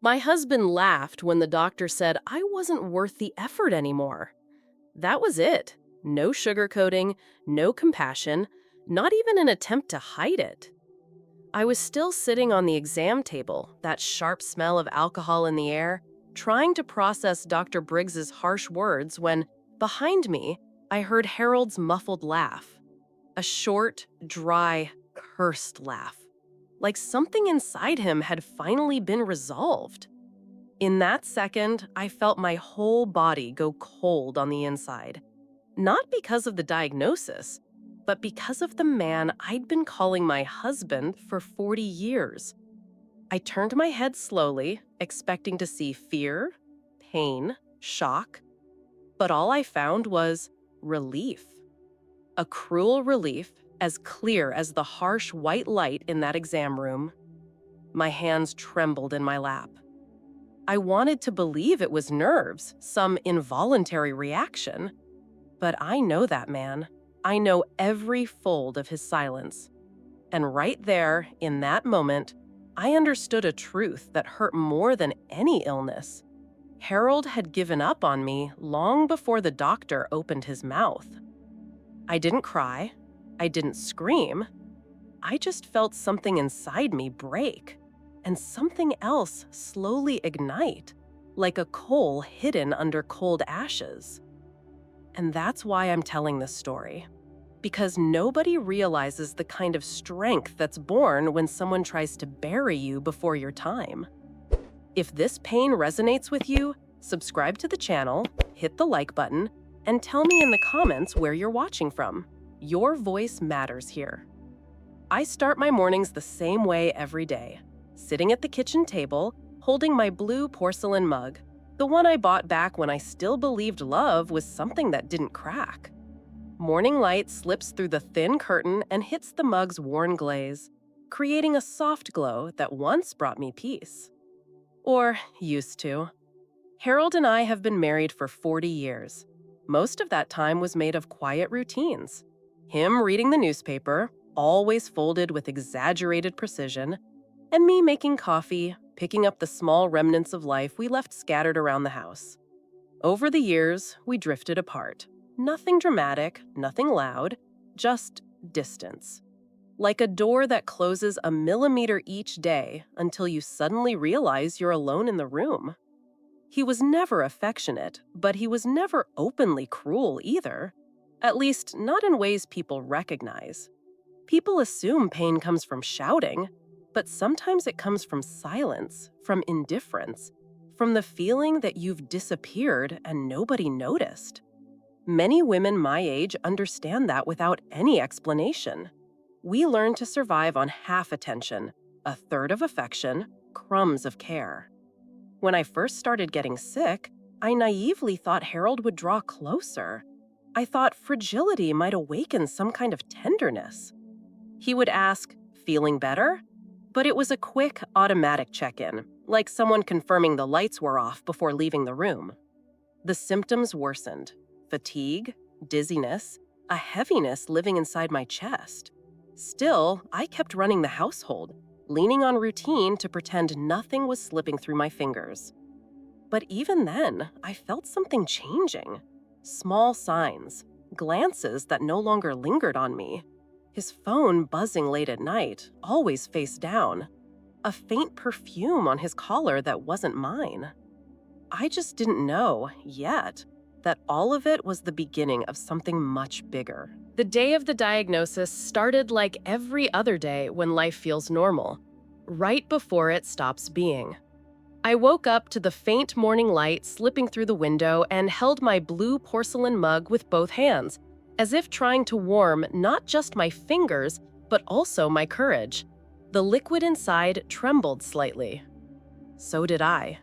My husband laughed when the doctor said I wasn't worth the effort anymore. That was it. No sugarcoating, no compassion, not even an attempt to hide it. I was still sitting on the exam table, that sharp smell of alcohol in the air, trying to process Dr. Briggs's harsh words when, behind me, I heard Harold's muffled laugh. A short, dry, cursed laugh. Like something inside him had finally been resolved. In that second, I felt my whole body go cold on the inside. Not because of the diagnosis, but because of the man I'd been calling my husband for 40 years. I turned my head slowly, expecting to see fear, pain, shock, but all I found was relief. A cruel relief, as clear as the harsh white light in that exam room. My hands trembled in my lap. I wanted to believe it was nerves, some involuntary reaction. But I know that man. I know every fold of his silence. And right there, in that moment, I understood a truth that hurt more than any illness. Harold had given up on me long before the doctor opened his mouth. I didn't cry. I didn't scream. I just felt something inside me break, and something else slowly ignite, like a coal hidden under cold ashes. And that's why I'm telling this story. Because nobody realizes the kind of strength that's born when someone tries to bury you before your time. If this pain resonates with you, subscribe to the channel, hit the like button, and tell me in the comments where you're watching from. Your voice matters here. I start my mornings the same way every day, sitting at the kitchen table, holding my blue porcelain mug, the one I bought back when I still believed love was something that didn't crack. Morning light slips through the thin curtain and hits the mug's worn glaze, creating a soft glow that once brought me peace. Or used to. Harold and I have been married for 40 years. Most of that time was made of quiet routines. Him reading the newspaper, always folded with exaggerated precision, and me making coffee, picking up the small remnants of life we left scattered around the house. Over the years, we drifted apart. Nothing dramatic, nothing loud, just distance. Like a door that closes a millimeter each day until you suddenly realize you're alone in the room. He was never affectionate, but he was never openly cruel either. At least, not in ways people recognize. People assume pain comes from shouting, but sometimes it comes from silence, from indifference, from the feeling that you've disappeared and nobody noticed. Many women my age understand that without any explanation. We learn to survive on half attention, a third of affection, crumbs of care. When I first started getting sick, I naively thought Harold would draw closer. I thought fragility might awaken some kind of tenderness. He would ask, "Feeling better?" But it was a quick, automatic check-in, like someone confirming the lights were off before leaving the room. The symptoms worsened. Fatigue, dizziness, a heaviness living inside my chest. Still, I kept running the household, leaning on routine to pretend nothing was slipping through my fingers. But even then, I felt something changing. Small signs, glances that no longer lingered on me. His phone buzzing late at night, always face down. A faint perfume on his collar that wasn't mine. I just didn't know, yet, that all of it was the beginning of something much bigger. The day of the diagnosis started like every other day when life feels normal, right before it stops being. I woke up to the faint morning light slipping through the window and held my blue porcelain mug with both hands, as if trying to warm not just my fingers, but also my courage. The liquid inside trembled slightly. So did I.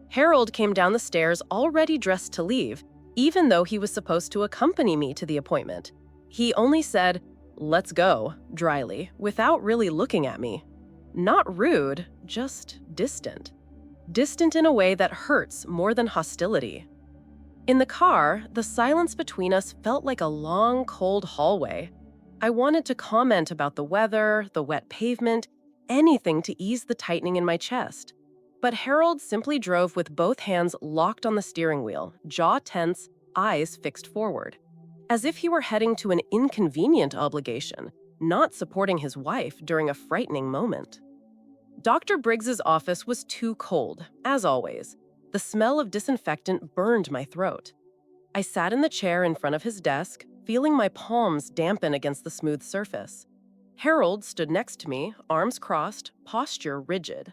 Harold came down the stairs already dressed to leave, even though he was supposed to accompany me to the appointment. He only said, "Let's go," dryly, without really looking at me. Not rude, just distant. Distant in a way that hurts more than hostility. In the car, the silence between us felt like a long, cold hallway. I wanted to comment about the weather, the wet pavement, anything to ease the tightening in my chest. But Harold simply drove with both hands locked on the steering wheel, jaw tense, eyes fixed forward, as if he were heading to an inconvenient obligation, not supporting his wife during a frightening moment. Dr. Briggs's office was too cold, as always. The smell of disinfectant burned my throat. I sat in the chair in front of his desk, feeling my palms dampen against the smooth surface. Harold stood next to me, arms crossed, posture rigid.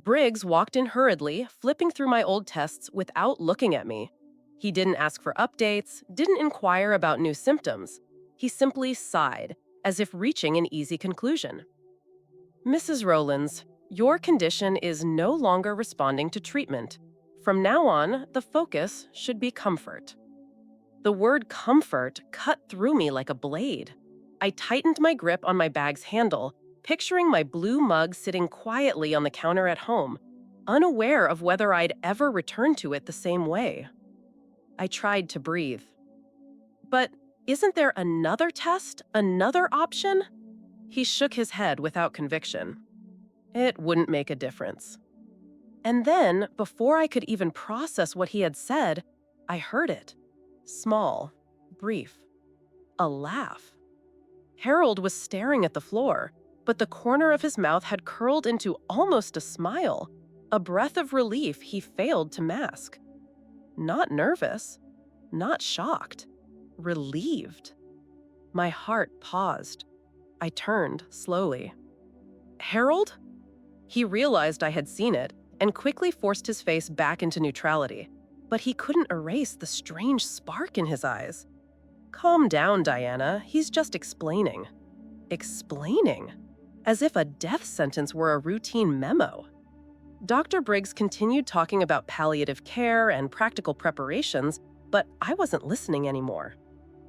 Briggs walked in hurriedly, flipping through my old tests without looking at me. He didn't ask for updates, didn't inquire about new symptoms. He simply sighed, as if reaching an easy conclusion. Mrs. Rowlands, your condition is no longer responding to treatment. From now on, the focus should be comfort. The word comfort cut through me like a blade. I tightened my grip on my bag's handle, picturing my blue mug sitting quietly on the counter at home, unaware of whether I'd ever return to it the same way. I tried to breathe. But isn't there another test, another option? He shook his head without conviction. It wouldn't make a difference. And then, before I could even process what he had said, I heard it. Small, brief. A laugh. Harold was staring at the floor, but the corner of his mouth had curled into almost a smile, a breath of relief he failed to mask. Not nervous, not shocked, relieved. My heart paused. I turned slowly. Harold? He realized I had seen it and quickly forced his face back into neutrality, but he couldn't erase the strange spark in his eyes. Calm down, Diana. He's just explaining. Explaining? As if a death sentence were a routine memo. Dr. Briggs continued talking about palliative care and practical preparations, but I wasn't listening anymore.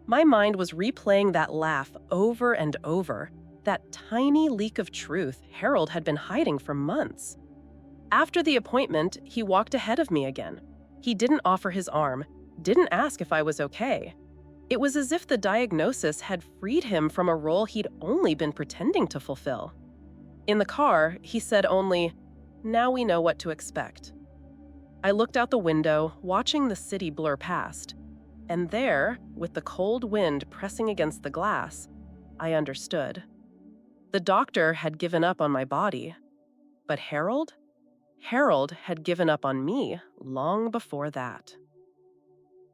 My mind was replaying that laugh over and over, that tiny leak of truth Harold had been hiding for months. After the appointment, he walked ahead of me again. He didn't offer his arm, didn't ask if I was okay. It was as if the diagnosis had freed him from a role he'd only been pretending to fulfill. In the car, he said only, "Now we know what to expect." I looked out the window, watching the city blur past. And there, with the cold wind pressing against the glass, I understood. The doctor had given up on my body. But Harold? Harold had given up on me long before that.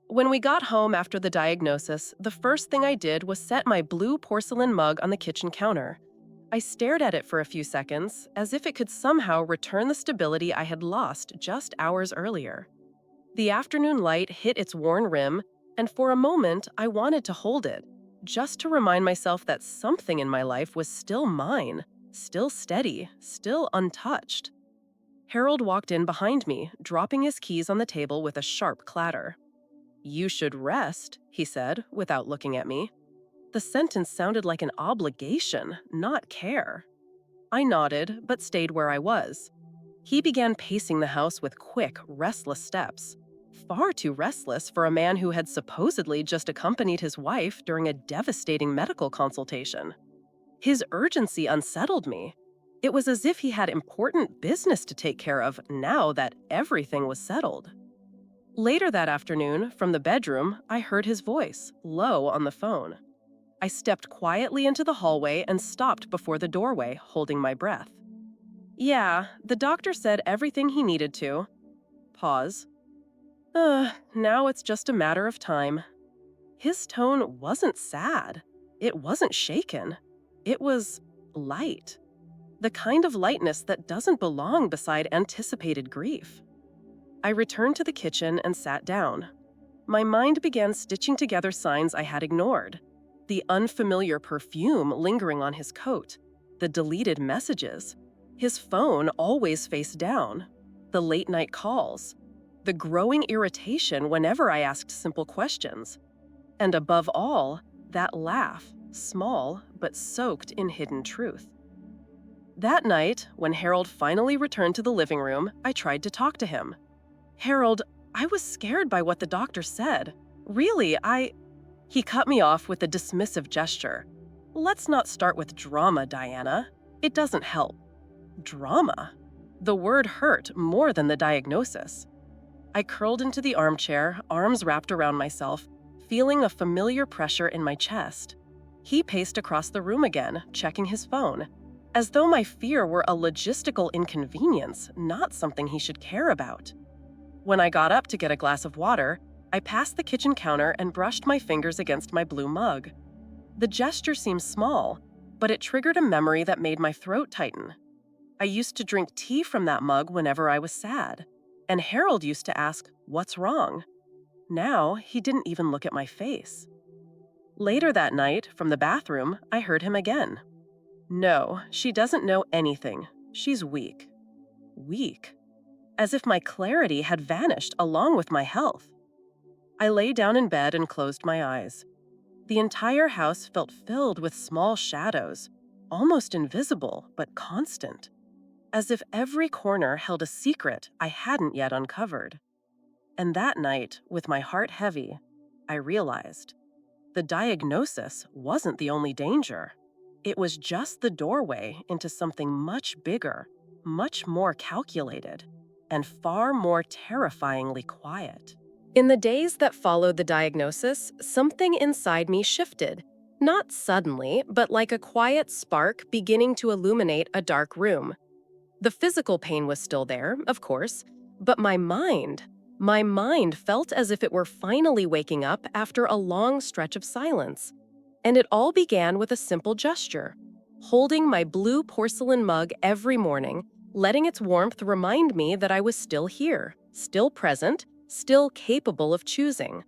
When we got home after the diagnosis, the first thing I did was set my blue porcelain mug on the kitchen counter. I stared at it for a few seconds, as if it could somehow return the stability I had lost just hours earlier. The afternoon light hit its worn rim, and for a moment I wanted to hold it, just to remind myself that something in my life was still mine, still steady, still untouched. Harold walked in behind me, dropping his keys on the table with a sharp clatter. "You should rest," he said, without looking at me. The sentence sounded like an obligation, not care. I nodded, but stayed where I was. He began pacing the house with quick, restless steps. Far too restless for a man who had supposedly just accompanied his wife during a devastating medical consultation. His urgency unsettled me. It was as if he had important business to take care of now that everything was settled. Later that afternoon, from the bedroom, I heard his voice, low on the phone. I stepped quietly into the hallway and stopped before the doorway, holding my breath. "Yeah, the doctor said everything he needed to." Pause. Now it's just a matter of time." His tone wasn't sad. It wasn't shaken. It was light. The kind of lightness that doesn't belong beside anticipated grief. I returned to the kitchen and sat down. My mind began stitching together signs I had ignored. The unfamiliar perfume lingering on his coat, the deleted messages, his phone always face down, the late-night calls, the growing irritation whenever I asked simple questions, and above all, that laugh, small but soaked in hidden truth. That night, when Harold finally returned to the living room, I tried to talk to him. "Harold, I was scared by what the doctor said. Really, He cut me off with a dismissive gesture. "Let's not start with drama, Diana. It doesn't help." Drama? The word hurt more than the diagnosis. I curled into the armchair, arms wrapped around myself, feeling a familiar pressure in my chest. He paced across the room again, checking his phone, as though my fear were a logistical inconvenience, not something he should care about. When I got up to get a glass of water, I passed the kitchen counter and brushed my fingers against my blue mug. The gesture seemed small, but it triggered a memory that made my throat tighten. I used to drink tea from that mug whenever I was sad, and Harold used to ask, "What's wrong?" Now, he didn't even look at my face. Later that night, from the bathroom, I heard him again. "No, she doesn't know anything. She's weak." Weak? As if my clarity had vanished along with my health. I lay down in bed and closed my eyes. The entire house felt filled with small shadows, almost invisible but constant, as if every corner held a secret I hadn't yet uncovered. And that night, with my heart heavy, I realized the diagnosis wasn't the only danger. It was just the doorway into something much bigger, much more calculated, and far more terrifyingly quiet. In the days that followed the diagnosis, something inside me shifted. Not suddenly, but like a quiet spark beginning to illuminate a dark room. The physical pain was still there, of course, but my mind felt as if it were finally waking up after a long stretch of silence. And it all began with a simple gesture: holding my blue porcelain mug every morning, letting its warmth remind me that I was still here, still present, still capable of choosing.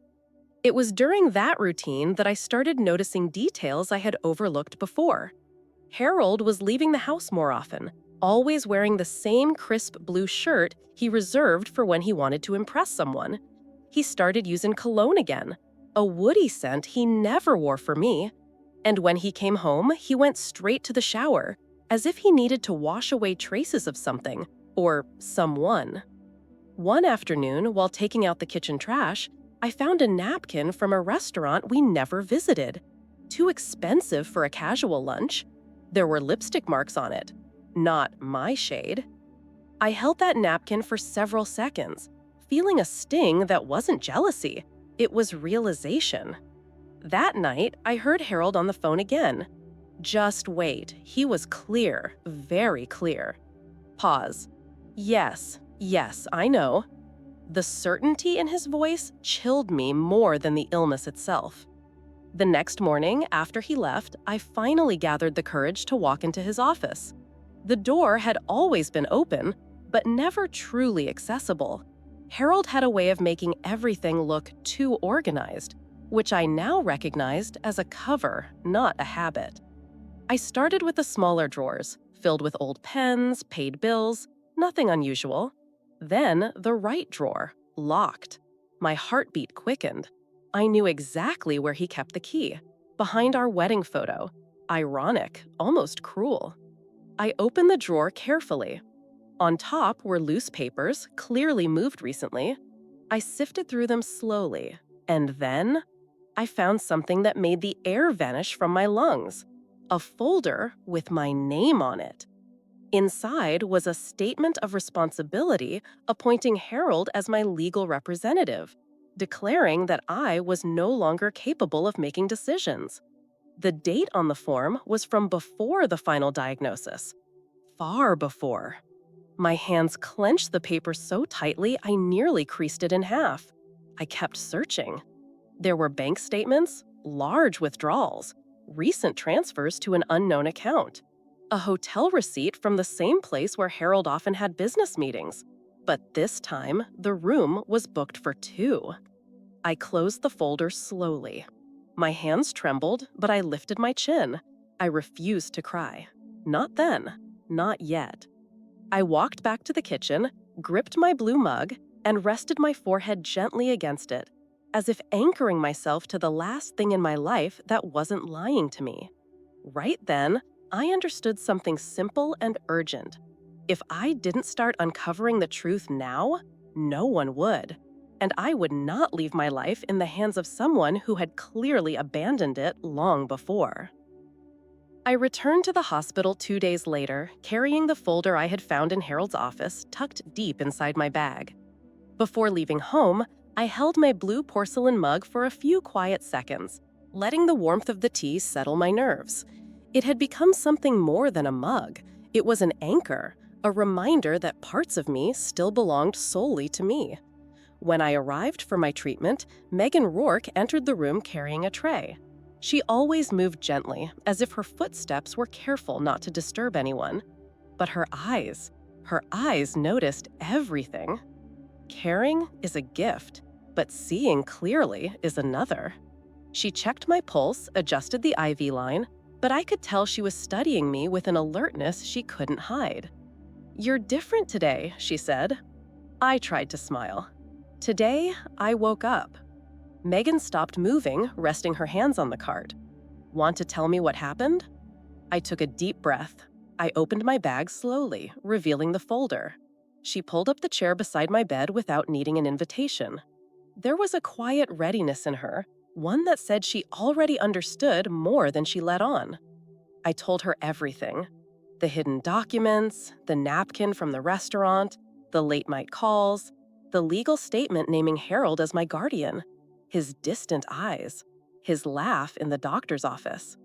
It was during that routine that I started noticing details I had overlooked before. Harold was leaving the house more often, always wearing the same crisp blue shirt he reserved for when he wanted to impress someone. He started using cologne again, a woody scent he never wore for me. And when he came home, he went straight to the shower, as if he needed to wash away traces of something, or someone. One afternoon, while taking out the kitchen trash, I found a napkin from a restaurant we never visited. Too expensive for a casual lunch. There were lipstick marks on it. Not my shade. I held that napkin for several seconds, feeling a sting that wasn't jealousy. It was realization. That night, I heard Harold on the phone again. Just wait. He was clear, very clear. Pause. Yes, I know. The certainty in his voice chilled me more than the illness itself. The next morning, after he left, I finally gathered the courage to walk into his office. The door had always been open, but never truly accessible. Harold had a way of making everything look too organized, which I now recognized as a cover, not a habit. I started with the smaller drawers, filled with old pens, paid bills, nothing unusual. Then the right drawer, locked. My heartbeat quickened. I knew exactly where he kept the key, behind our wedding photo. Ironic, almost cruel. I opened the drawer carefully. On top were loose papers, clearly moved recently. I sifted through them slowly, and then I found something that made the air vanish from my lungs. A folder with my name on it. Inside was a statement of responsibility appointing Harold as my legal representative, declaring that I was no longer capable of making decisions. The date on the form was from before the final diagnosis. Far before. My hands clenched the paper so tightly I nearly creased it in half. I kept searching. There were bank statements, large withdrawals, recent transfers to an unknown account, a hotel receipt from the same place where Harold often had business meetings. But this time, the room was booked for two. I closed the folder slowly. My hands trembled, but I lifted my chin. I refused to cry. Not then. Not yet. I walked back to the kitchen, gripped my blue mug, and rested my forehead gently against it, as if anchoring myself to the last thing in my life that wasn't lying to me. Right then, I understood something simple and urgent. If I didn't start uncovering the truth now, no one would. And I would not leave my life in the hands of someone who had clearly abandoned it long before. I returned to the hospital 2 days later, carrying the folder I had found in Harold's office tucked deep inside my bag. Before leaving home, I held my blue porcelain mug for a few quiet seconds, letting the warmth of the tea settle my nerves. It had become something more than a mug. It was an anchor, a reminder that parts of me still belonged solely to me. When I arrived for my treatment, Megan Rourke entered the room carrying a tray. She always moved gently, as if her footsteps were careful not to disturb anyone. But her eyes noticed everything. Caring is a gift, but seeing clearly is another. She checked my pulse, adjusted the IV line, but I could tell she was studying me with an alertness she couldn't hide. "You're different today," she said. I tried to smile. Today, I woke up. Megan stopped moving, resting her hands on the cart. "Want to tell me what happened?" I took a deep breath. I opened my bag slowly, revealing the folder. She pulled up the chair beside my bed without needing an invitation. There was a quiet readiness in her, one that said she already understood more than she let on. I told her everything. The hidden documents, the napkin from the restaurant, the late-night calls, the legal statement naming Harold as my guardian, his distant eyes, his laugh in the doctor's office.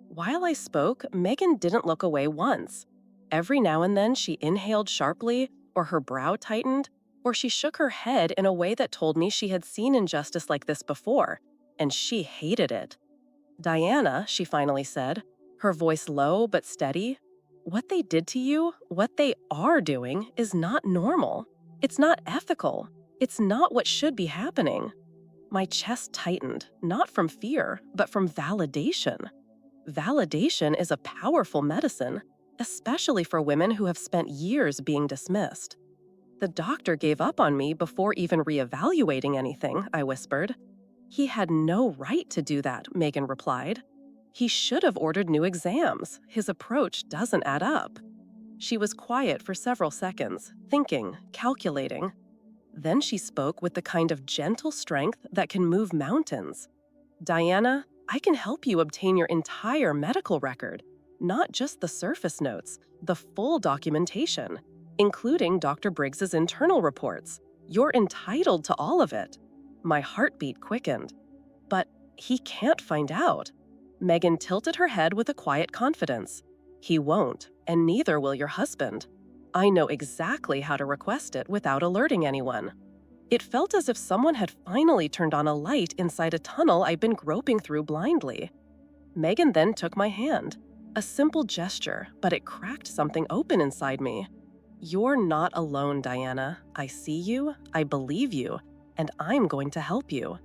While I spoke, Megan didn't look away once. Every now and then she inhaled sharply, or her brow tightened, or she shook her head in a way that told me she had seen injustice like this before, and she hated it. "Diana," she finally said, her voice low but steady, "what they did to you, what they are doing, is not normal. It's not ethical. It's not what should be happening." My chest tightened, not from fear, but from validation. Validation is a powerful medicine, especially for women who have spent years being dismissed. "The doctor gave up on me before even reevaluating anything," I whispered. "He had no right to do that," Megan replied. "He should have ordered new exams. His approach doesn't add up." She was quiet for several seconds, thinking, calculating. Then she spoke with the kind of gentle strength that can move mountains. "Diana, I can help you obtain your entire medical record, not just the surface notes, the full documentation, including Dr. Briggs's internal reports. You're entitled to all of it." My heartbeat quickened. "But he can't find out." Megan tilted her head with a quiet confidence. "He won't, and neither will your husband. I know exactly how to request it without alerting anyone." It felt as if someone had finally turned on a light inside a tunnel I'd been groping through blindly. Megan then took my hand. A simple gesture, but it cracked something open inside me. "You're not alone, Diana. I see you, I believe you, and I'm going to help you."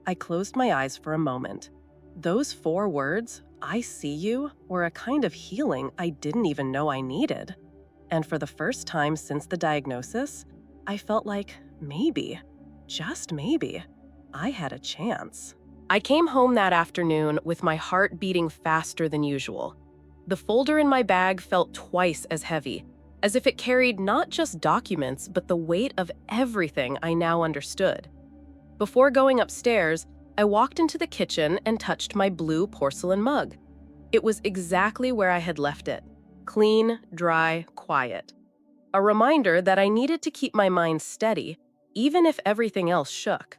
I closed my eyes for a moment. Those 4 words, "I see you," were a kind of healing I didn't even know I needed. And for the first time since the diagnosis, I felt like maybe, just maybe, I had a chance. I came home that afternoon with my heart beating faster than usual. The folder in my bag felt twice as heavy, as if it carried not just documents, but the weight of everything I now understood. Before going upstairs, I walked into the kitchen and touched my blue porcelain mug. It was exactly where I had left it, clean, dry, quiet. A reminder that I needed to keep my mind steady, even if everything else shook.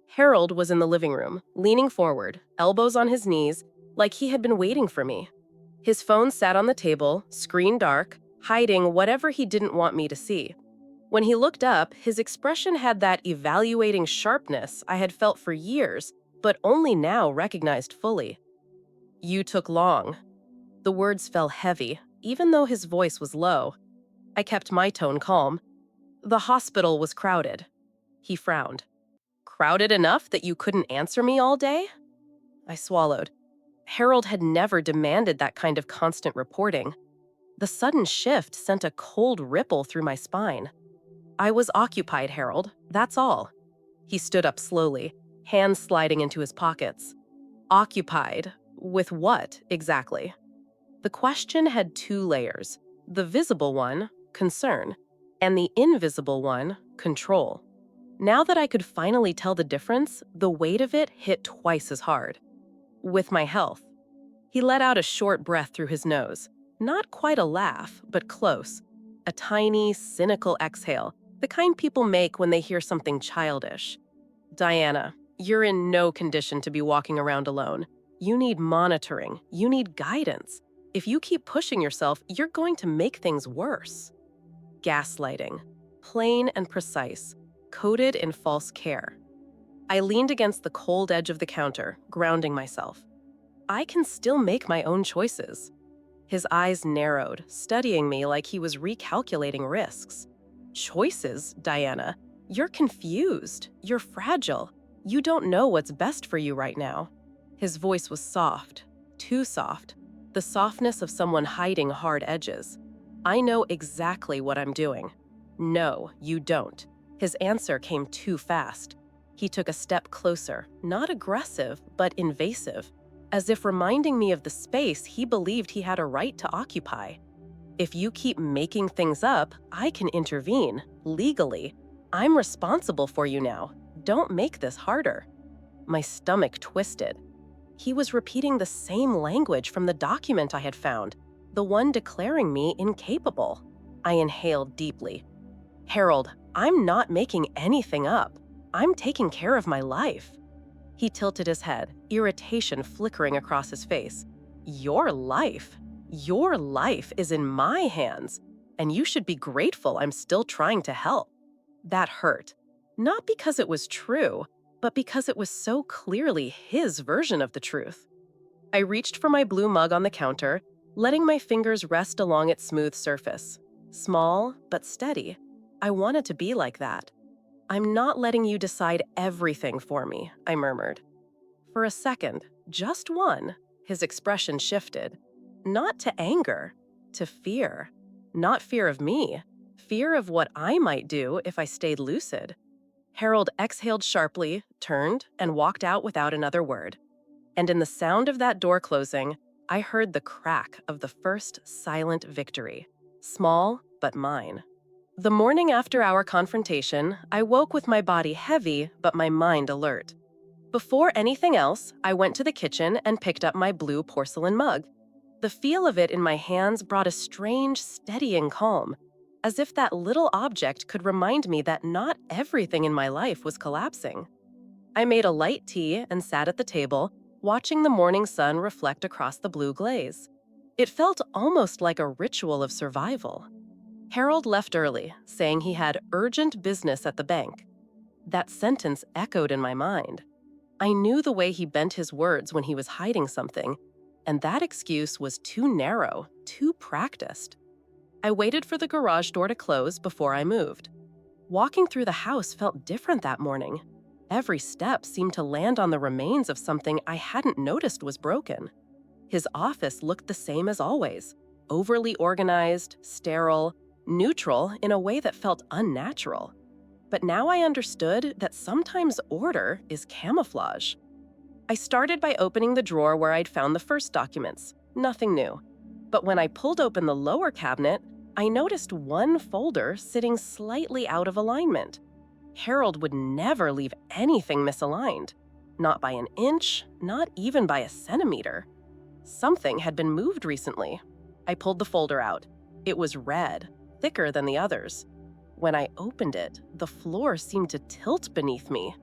Harold was in the living room, leaning forward, elbows on his knees, like he had been waiting for me. His phone sat on the table, screen dark, hiding whatever he didn't want me to see. When he looked up, his expression had that evaluating sharpness I had felt for years, but only now recognized fully. "You took long." The words fell heavy, even though his voice was low. I kept my tone calm. "The hospital was crowded." He frowned. "Crowded enough that you couldn't answer me all day?" I swallowed. Harold had never demanded that kind of constant reporting. The sudden shift sent a cold ripple through my spine. "I was occupied, Harold. That's all." He stood up slowly, hands sliding into his pockets. "Occupied? With what, exactly?" The question had 2 layers. The visible one, concern, and the invisible one, control. Now that I could finally tell the difference, the weight of it hit twice as hard. "With my health." He let out a short breath through his nose. Not quite a laugh, but close. A tiny, cynical exhale, the kind people make when they hear something childish. Diana, you're in no condition to be walking around alone. You need monitoring. You need guidance. If you keep pushing yourself, you're going to make things worse. Gaslighting. Plain and precise. Coded in false care. I leaned against the cold edge of the counter, grounding myself. I can still make my own choices. His eyes narrowed, studying me like he was recalculating risks. Choices, Diana? You're confused. You're fragile. You don't know what's best for you right now. His voice was soft, too soft, the softness of someone hiding hard edges. I know exactly what I'm doing. No, you don't. His answer came too fast. He took a step closer, not aggressive, but invasive, as if reminding me of the space he believed he had a right to occupy. If you keep making things up, I can intervene, legally. I'm responsible for you now. Don't make this harder. My stomach twisted. He was repeating the same language from the document I had found, the one declaring me incapable. I inhaled deeply. Harold, I'm not making anything up. I'm taking care of my life. He tilted his head, irritation flickering across his face. Your life? Your life is in my hands, and you should be grateful I'm still trying to help. That hurt. Not because it was true, but because it was so clearly his version of the truth. I reached for my blue mug on the counter, letting my fingers rest along its smooth surface. Small, but steady. I wanted to be like that. I'm not letting you decide everything for me, I murmured. For a second, just one, his expression shifted. Not to anger, to fear. Not fear of me, fear of what I might do if I stayed lucid. Harold exhaled sharply, turned, and walked out without another word. And in the sound of that door closing, I heard the crack of the first silent victory. Small, but mine. The morning after our confrontation, I woke with my body heavy, but my mind alert. Before anything else, I went to the kitchen and picked up my blue porcelain mug. The feel of it in my hands brought a strange, steadying calm, as if that little object could remind me that not everything in my life was collapsing. I made a light tea and sat at the table, watching the morning sun reflect across the blue glaze. It felt almost like a ritual of survival. Harold left early, saying he had urgent business at the bank. That sentence echoed in my mind. I knew the way he bent his words when he was hiding something, and that excuse was too narrow, too practiced. I waited for the garage door to close before I moved. Walking through the house felt different that morning. Every step seemed to land on the remains of something I hadn't noticed was broken. His office looked the same as always, overly organized, sterile, neutral in a way that felt unnatural. But now I understood that sometimes order is camouflage. I started by opening the drawer where I'd found the first documents. Nothing new. But when I pulled open the lower cabinet, I noticed one folder sitting slightly out of alignment. Harold would never leave anything misaligned. Not by an inch, not even by a centimeter. Something had been moved recently. I pulled the folder out. It was red, thicker than the others. When I opened it, the floor seemed to tilt beneath me.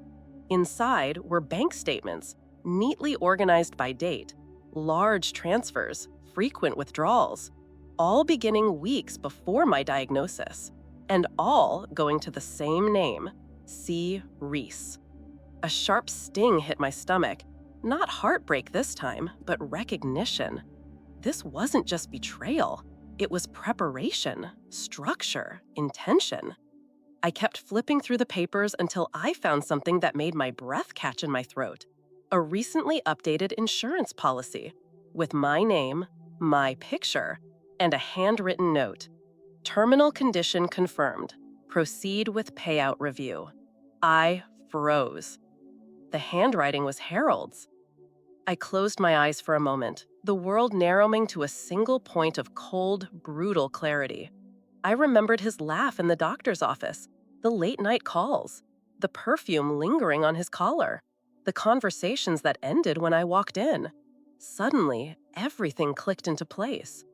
Inside were bank statements, neatly organized by date, large transfers, frequent withdrawals, all beginning weeks before my diagnosis, and all going to the same name, C. Reese. A sharp sting hit my stomach, not heartbreak this time, but recognition. This wasn't just betrayal. It was preparation, structure, intention. I kept flipping through the papers until I found something that made my breath catch in my throat. A recently updated insurance policy with my name, my picture, and a handwritten note. Terminal condition confirmed. Proceed with payout review. I froze. The handwriting was Harold's. I closed my eyes for a moment, the world narrowing to a single point of cold, brutal clarity. I remembered his laugh in the doctor's office, the late-night calls, the perfume lingering on his collar, the conversations that ended when I walked in. Suddenly, everything clicked into place.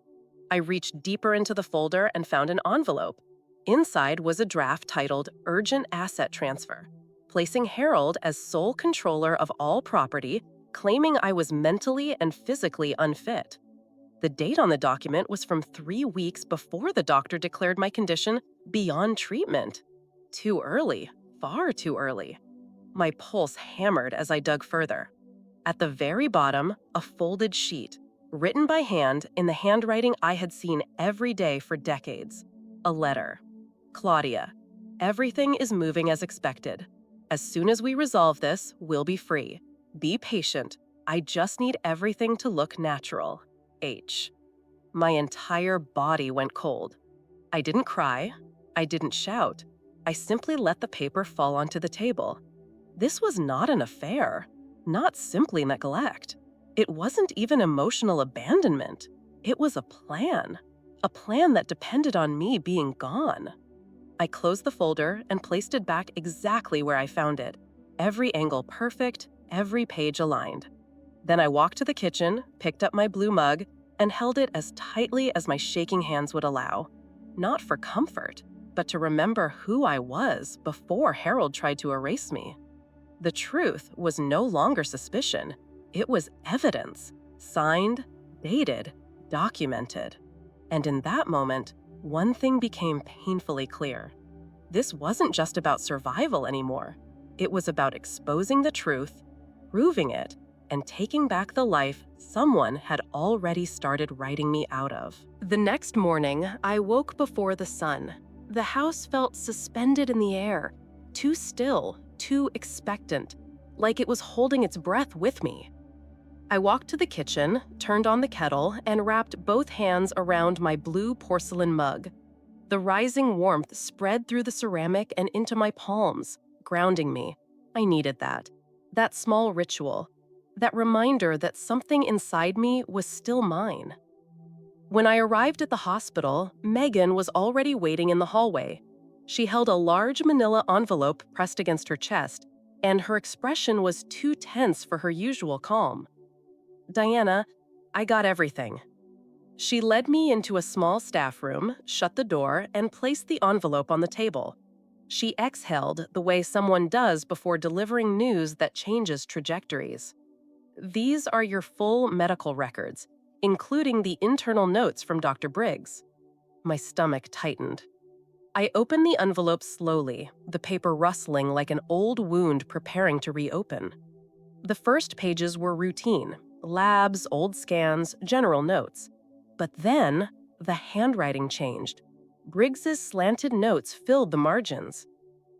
I reached deeper into the folder and found an envelope. Inside was a draft titled Urgent Asset Transfer, placing Harold as sole controller of all property, claiming I was mentally and physically unfit. The date on the document was from 3 weeks before the doctor declared my condition beyond treatment. Too early, far too early. My pulse hammered as I dug further. At the very bottom, a folded sheet, written by hand in the handwriting I had seen every day for decades. A letter. Claudia, everything is moving as expected. As soon as we resolve this, we'll be free. Be patient. I just need everything to look natural. H. My entire body went cold. I didn't cry. I didn't shout. I simply let the paper fall onto the table. This was not an affair, not simply neglect. It wasn't even emotional abandonment. It was a plan that depended on me being gone. I closed the folder and placed it back exactly where I found it, every angle perfect, every page aligned. Then I walked to the kitchen, picked up my blue mug, and held it as tightly as my shaking hands would allow. Not for comfort, but to remember who I was before Harold tried to erase me. The truth was no longer suspicion. It was evidence, signed, dated, documented. And in that moment, one thing became painfully clear. This wasn't just about survival anymore. It was about exposing the truth, proving it, and taking back the life someone had already started writing me out of. The next morning, I woke before the sun. The house felt suspended in the air, too still, too expectant, like it was holding its breath with me. I walked to the kitchen, turned on the kettle, and wrapped both hands around my blue porcelain mug. The rising warmth spread through the ceramic and into my palms, grounding me. I needed that. That small ritual. That reminder that something inside me was still mine. When I arrived at the hospital, Megan was already waiting in the hallway. She held a large manila envelope pressed against her chest, and her expression was too tense for her usual calm. "Diana, I got everything." She led me into a small staff room, shut the door, and placed the envelope on the table. She exhaled the way someone does before delivering news that changes trajectories. "These are your full medical records, including the internal notes from Dr. Briggs." My stomach tightened. I opened the envelope slowly, the paper rustling like an old wound preparing to reopen. The first pages were routine: labs, old scans, general notes. But then, the handwriting changed. Briggs's slanted notes filled the margins.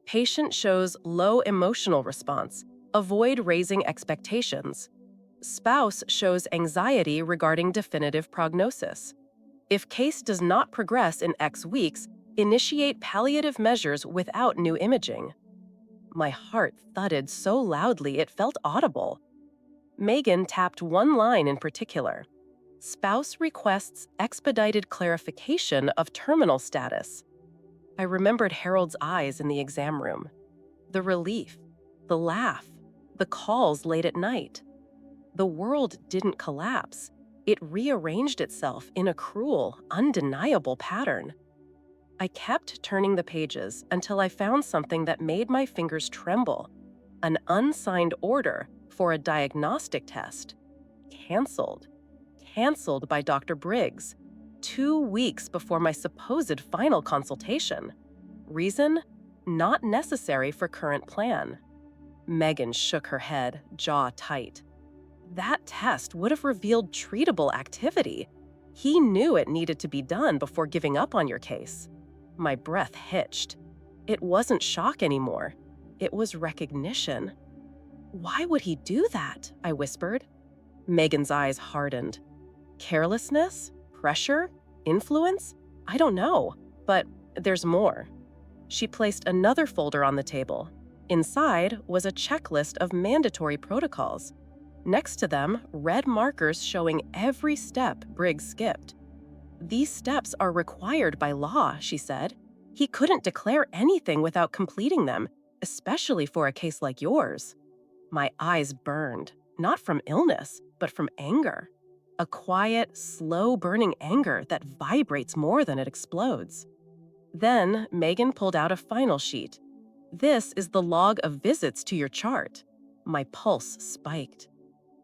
"Patient shows low emotional response. Avoid raising expectations. Spouse shows anxiety regarding definitive prognosis. If case does not progress in X weeks, initiate palliative measures without new imaging." My heart thudded so loudly it felt audible. Megan tapped one line in particular. "Spouse requests expedited clarification of terminal status." I remembered Harold's eyes in the exam room. The relief, the laugh, the calls late at night. The world didn't collapse. It rearranged itself in a cruel, undeniable pattern. I kept turning the pages until I found something that made my fingers tremble. An unsigned order for a diagnostic test. Canceled. Canceled by Dr. Briggs, 2 weeks before my supposed final consultation. Reason? Not necessary for current plan. Megan shook her head, jaw tight. That test would have revealed treatable activity. He knew it needed to be done before giving up on your case. My breath hitched. It wasn't shock anymore. It was recognition. "Why would he do that?" I whispered. Megan's eyes hardened. Carelessness? Pressure? Influence? I don't know, but there's more. She placed another folder on the table. Inside was a checklist of mandatory protocols. Next to them, red markers showing every step Briggs skipped. "These steps are required by law," she said. "He couldn't declare anything without completing them, especially for a case like yours." My eyes burned. not from illness, but from anger. A quiet, slow-burning anger that vibrates more than it explodes. Then, Megan pulled out a final sheet. This is the log of visits to your chart. My pulse spiked.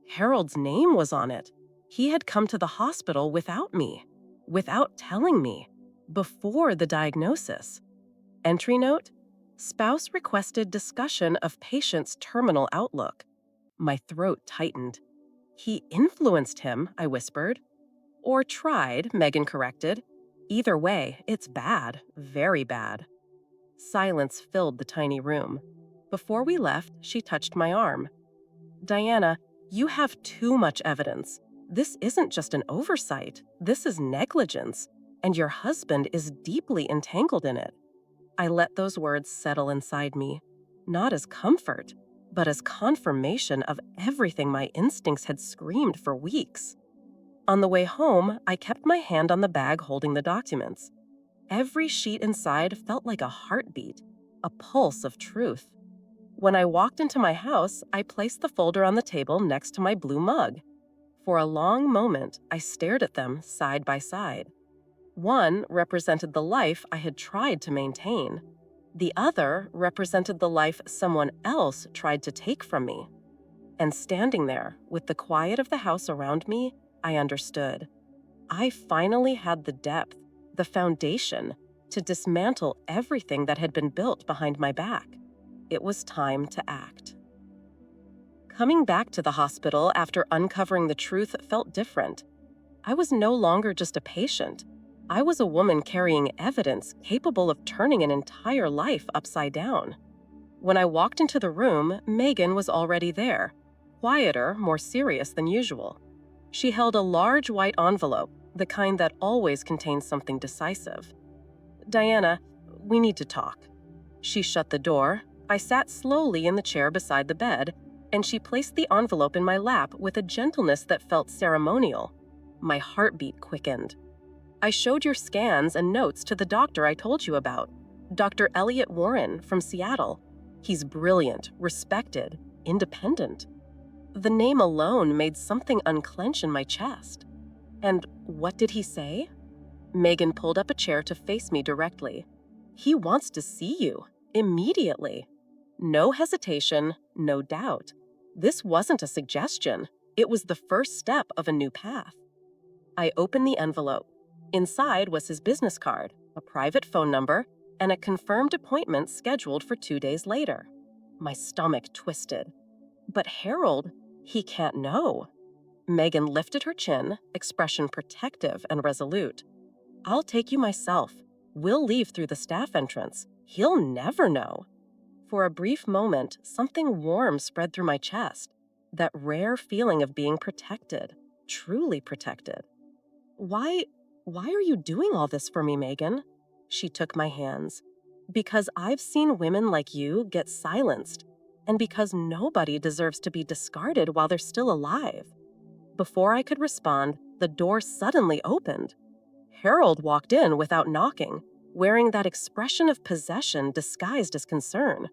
Harold's name was on it. He had come to the hospital without me, without telling me, before the diagnosis. Entry note: spouse requested discussion of patient's terminal outlook. My throat tightened. He influenced him, I whispered. Or tried, Megan corrected. Either way, it's bad, very bad. Silence filled the tiny room. Before we left, she touched my arm. Diana, you have too much evidence. This isn't just an oversight. This is negligence, and your husband is deeply entangled in it. I let those words settle inside me, not as comfort, but as confirmation of everything my instincts had screamed for weeks. On the way home, I kept my hand on the bag holding the documents. Every sheet inside felt like a heartbeat, a pulse of truth. When I walked into my house, I placed the folder on the table next to my blue mug. For a long moment, I stared at them side by side. One represented the life I had tried to maintain. The other represented the life someone else tried to take from me. And standing there, with the quiet of the house around me, I understood. I finally had the depth, the foundation, to dismantle everything that had been built behind my back. It was time to act. Coming back to the hospital after uncovering the truth felt different. I was no longer just a patient. I was a woman carrying evidence capable of turning an entire life upside down. When I walked into the room, Megan was already there, quieter, more serious than usual. She held a large white envelope, the kind that always contains something decisive. Diana, we need to talk. She shut the door. I sat slowly in the chair beside the bed, and she placed the envelope in my lap with a gentleness that felt ceremonial. My heartbeat quickened. I showed your scans and notes to the doctor I told you about, Dr. Elliot Warren from Seattle. He's brilliant, respected, independent. The name alone made something unclench in my chest. And what did he say? Megan pulled up a chair to face me directly. He wants to see you, immediately. No hesitation, no doubt. This wasn't a suggestion. It was the first step of a new path. I opened the envelope. Inside was his business card, a private phone number, and a confirmed appointment scheduled for 2 days later. My stomach twisted. But Harold, he can't know. Megan lifted her chin, expression protective and resolute. I'll take you myself. We'll leave through the staff entrance. He'll never know. For a brief moment, something warm spread through my chest. That rare feeling of being protected, truly protected. Why are you doing all this for me, Megan? She took my hands. Because I've seen women like you get silenced, and because nobody deserves to be discarded while they're still alive. Before I could respond, the door suddenly opened. Harold walked in without knocking, wearing that expression of possession disguised as concern.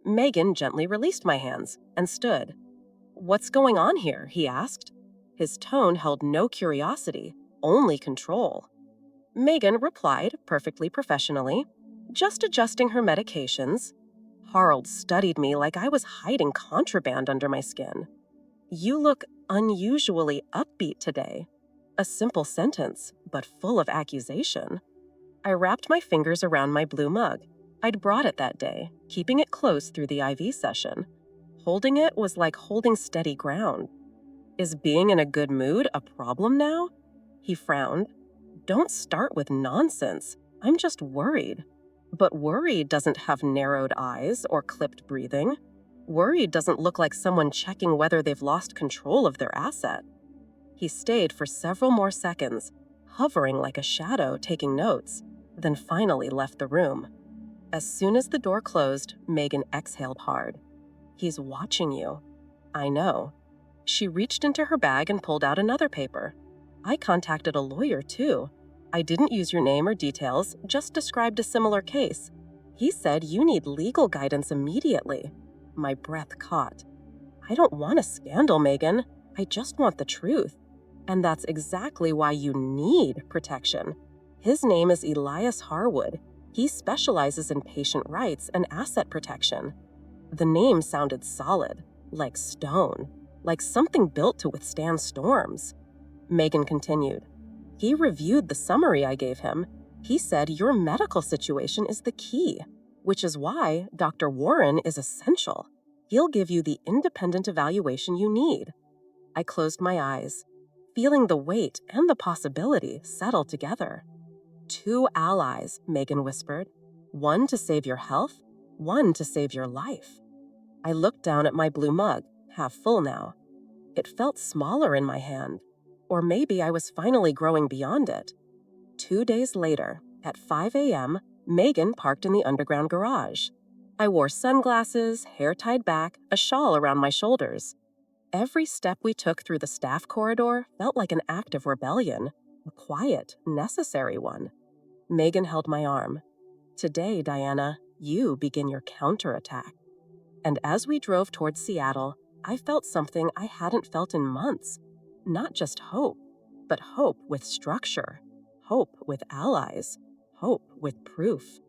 Megan gently released my hands and stood. What's going on here? He asked. His tone held no curiosity, only control. Megan replied perfectly professionally, just adjusting her medications. Harold studied me like I was hiding contraband under my skin. You look unusually upbeat today. A simple sentence, but full of accusation. I wrapped my fingers around my blue mug. I'd brought it that day, keeping it close through the IV session. Holding it was like holding steady ground. Is being in a good mood a problem now? He frowned. Don't start with nonsense. I'm just worried. But worry doesn't have narrowed eyes or clipped breathing. Worry doesn't look like someone checking whether they've lost control of their asset. He stayed for several more seconds, hovering like a shadow taking notes, then finally left the room. As soon as the door closed, Megan exhaled hard. He's watching you. I know. She reached into her bag and pulled out another paper. I contacted a lawyer, too. I didn't use your name or details, just described a similar case. He said you need legal guidance immediately. My breath caught. I don't want a scandal, Megan. I just want the truth. And that's exactly why you need protection. His name is Elias Harwood. He specializes in patient rights and asset protection. The name sounded solid, like stone, like something built to withstand storms. Megan continued. He reviewed the summary I gave him. He said your medical situation is the key, which is why Dr. Warren is essential. He'll give you the independent evaluation you need. I closed my eyes, feeling the weight and the possibility settle together. 2 allies, Megan whispered. 1 to save your health, 1 to save your life. I looked down at my blue mug, half full now. It felt smaller in my hand, or maybe I was finally growing beyond it. 2 days later, at 5 a.m., Megan parked in the underground garage. I wore sunglasses, hair tied back, a shawl around my shoulders. Every step we took through the staff corridor felt like an act of rebellion, a quiet, necessary one. Megan held my arm. Today, Diana, you begin your counterattack. And as we drove towards Seattle, I felt something I hadn't felt in months. Not just hope, but hope with structure, hope with allies, hope with proof.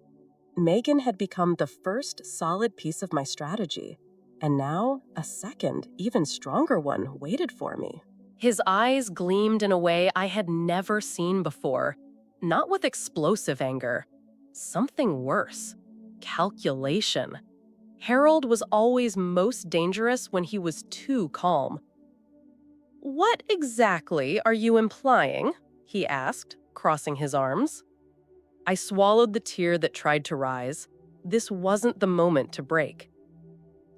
Megan had become the first solid piece of my strategy, and now a second, even stronger one waited for me. His eyes gleamed in a way I had never seen before, not with explosive anger. Something worse. Calculation. Harold was always most dangerous when he was too calm. "What exactly are you implying?" he asked, crossing his arms. I swallowed the tear that tried to rise. This wasn't the moment to break.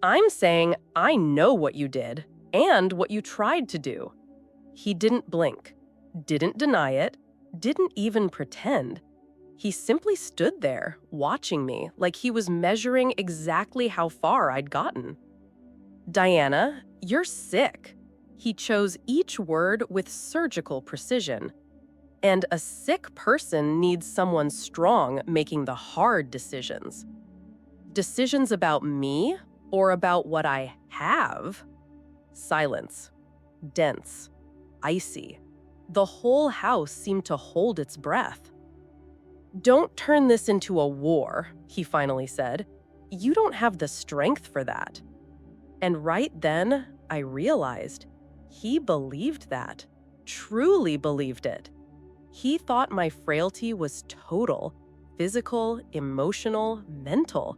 "I'm saying I know what you did, and what you tried to do." He didn't blink, didn't deny it, didn't even pretend. He simply stood there, watching me like he was measuring exactly how far I'd gotten. "Diana, you're sick." He chose each word with surgical precision. "And a sick person needs someone strong making the hard decisions." Decisions about me or about what I have? Silence. Dense. Icy. The whole house seemed to hold its breath. "Don't turn this into a war," he finally said. "You don't have the strength for that." And right then, I realized he believed that, truly believed it. He thought my frailty was total, physical, emotional, mental.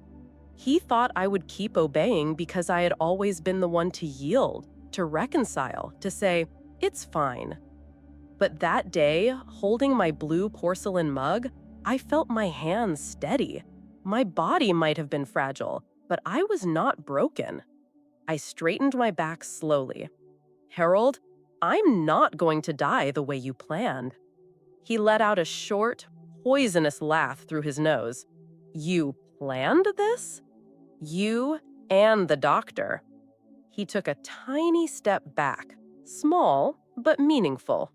He thought I would keep obeying because I had always been the one to yield, to reconcile, to say, "It's fine." But that day, holding my blue porcelain mug, I felt my hands steady. My body might have been fragile, but I was not broken. I straightened my back slowly. "Harold, I'm not going to die the way you planned." He let out a short, poisonous laugh through his nose. "You planned this? You and the doctor." He took a tiny step back, small but meaningful.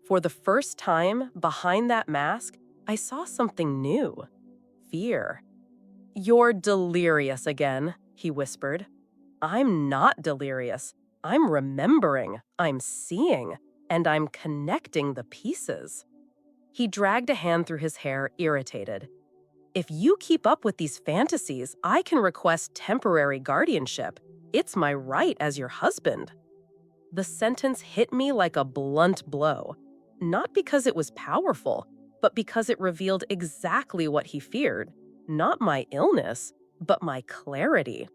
For the first time, behind that mask, I saw something new. Fear. "You're delirious again," he whispered. "I'm not delirious. I'm remembering, I'm seeing, and I'm connecting the pieces." He dragged a hand through his hair, irritated. "If you keep up with these fantasies, I can request temporary guardianship. It's my right as your husband." The sentence hit me like a blunt blow, not because it was powerful, but because it revealed exactly what he feared. Not my illness, but my clarity.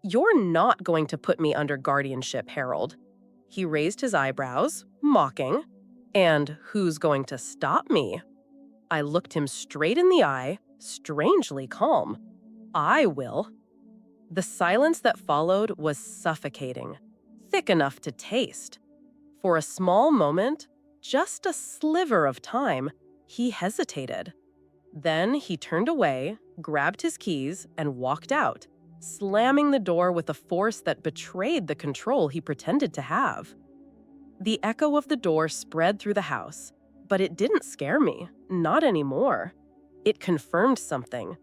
"You're not going to put me under guardianship, Harold." He raised his eyebrows, mocking. "And who's going to stop me?" I looked him straight in the eye, strangely calm. "I will." The silence that followed was suffocating, thick enough to taste. For a small moment, just a sliver of time, he hesitated. Then he turned away, grabbed his keys, and walked out, slamming the door with a force that betrayed the control he pretended to have. The echo of the door spread through the house, but it didn't scare me, not anymore. It confirmed something.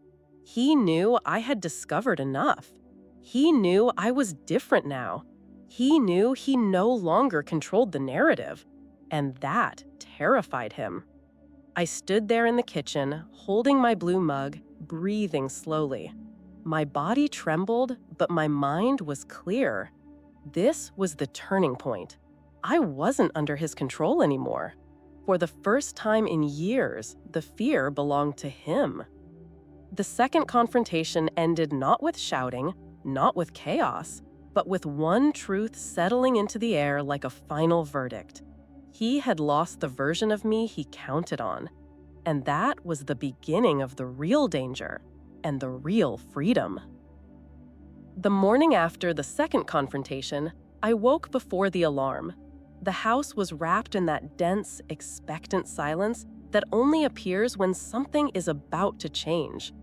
He knew I had discovered enough. He knew I was different now. He knew he no longer controlled the narrative, and that terrified him. I stood there in the kitchen, holding my blue mug, breathing slowly. My body trembled, but my mind was clear. This was the turning point. I wasn't under his control anymore. For the first time in years, the fear belonged to him. The second confrontation ended not with shouting, not with chaos, but with one truth settling into the air like a final verdict. He had lost the version of me he counted on, and that was the beginning of the real danger and the real freedom. The morning after the second confrontation, I woke before the alarm. The house was wrapped in that dense, expectant silence that only appears when something is about to change.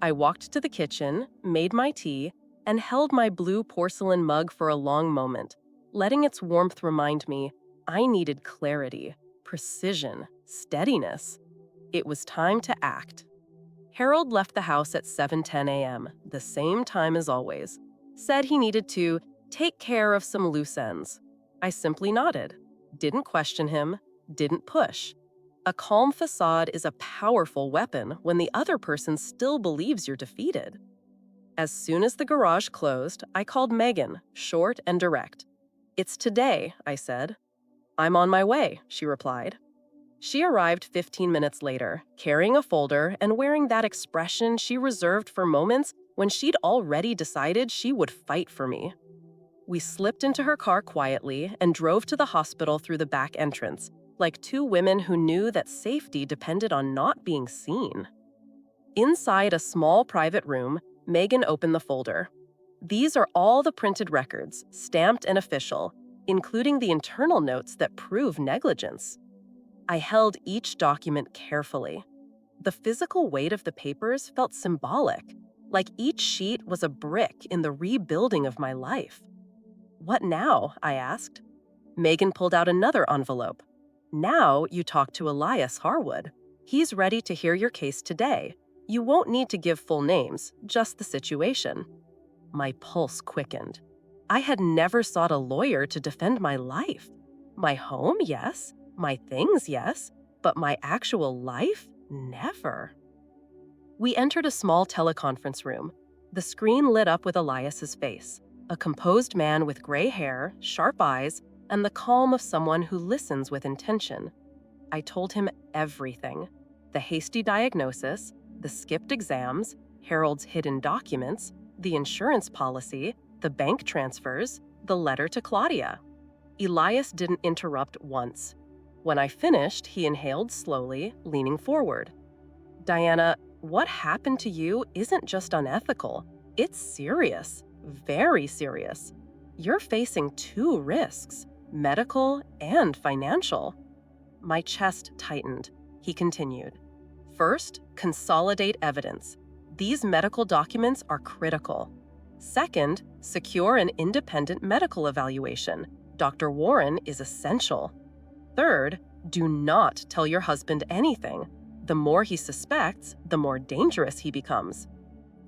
I walked to the kitchen, made my tea, and held my blue porcelain mug for a long moment, letting its warmth remind me I needed clarity, precision, steadiness. It was time to act. Harold left the house at 7:10 a.m., the same time as always. Said he needed to take care of some loose ends. I simply nodded. Didn't question him, didn't push. A calm facade is a powerful weapon when the other person still believes you're defeated. As soon as the garage closed, I called Megan, short and direct. "It's today," I said. "I'm on my way," she replied. She arrived 15 minutes later, carrying a folder and wearing that expression she reserved for moments when she'd already decided she would fight for me. We slipped into her car quietly and drove to the hospital through the back entrance, like two women who knew that safety depended on not being seen. Inside a small private room, Megan opened the folder. These are all the printed records, stamped and official, including the internal notes that prove negligence. I held each document carefully. The physical weight of the papers felt symbolic, like each sheet was a brick in the rebuilding of my life. "What now?" I asked. Megan pulled out another envelope. "Now you talk to Elias Harwood. He's ready to hear your case today. You won't need to give full names, just the situation." My pulse quickened. I had never sought a lawyer to defend my life. My home, yes. My things, yes. But my actual life? Never. We entered a small teleconference room. The screen lit up with Elias's face, a composed man with gray hair, sharp eyes, and the calm of someone who listens with intention. I told him everything: the hasty diagnosis, the skipped exams, Harold's hidden documents, the insurance policy, the bank transfers, the letter to Claudia. Elias didn't interrupt once. When I finished, he inhaled slowly, leaning forward. "Diana, what happened to you isn't just unethical. It's serious, very serious. You're facing two risks, medical and financial." My chest tightened. He continued. "First, consolidate evidence. These medical documents are critical. Second, secure an independent medical evaluation. Dr. Warren is essential. Third, do not tell your husband anything. The more he suspects, the more dangerous he becomes.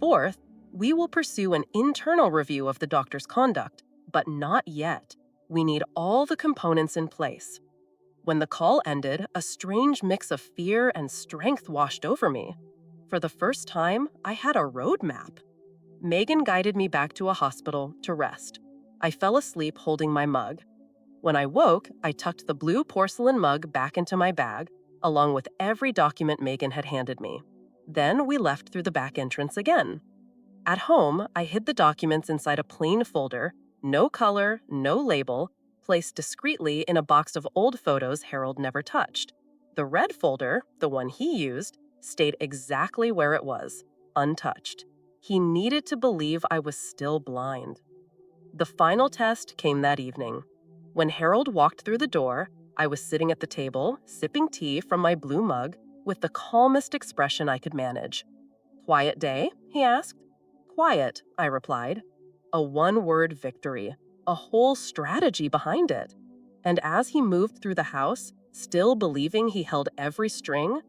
Fourth, we will pursue an internal review of the doctor's conduct, but not yet. We need all the components in place." When the call ended, a strange mix of fear and strength washed over me. For the first time, I had a roadmap. Megan guided me back to a hospital to rest. I fell asleep holding my mug. When I woke, I tucked the blue porcelain mug back into my bag, along with every document Megan had handed me. Then we left through the back entrance again. At home, I hid the documents inside a plain folder, no color, no label, placed discreetly in a box of old photos Harold never touched. The red folder, the one he used, stayed exactly where it was, untouched. He needed to believe I was still blind. The final test came that evening. When Harold walked through the door, I was sitting at the table, sipping tea from my blue mug, with the calmest expression I could manage. "Quiet day?" he asked. "Quiet," I replied. A one-word victory, a whole strategy behind it. And as he moved through the house, still believing he held every string,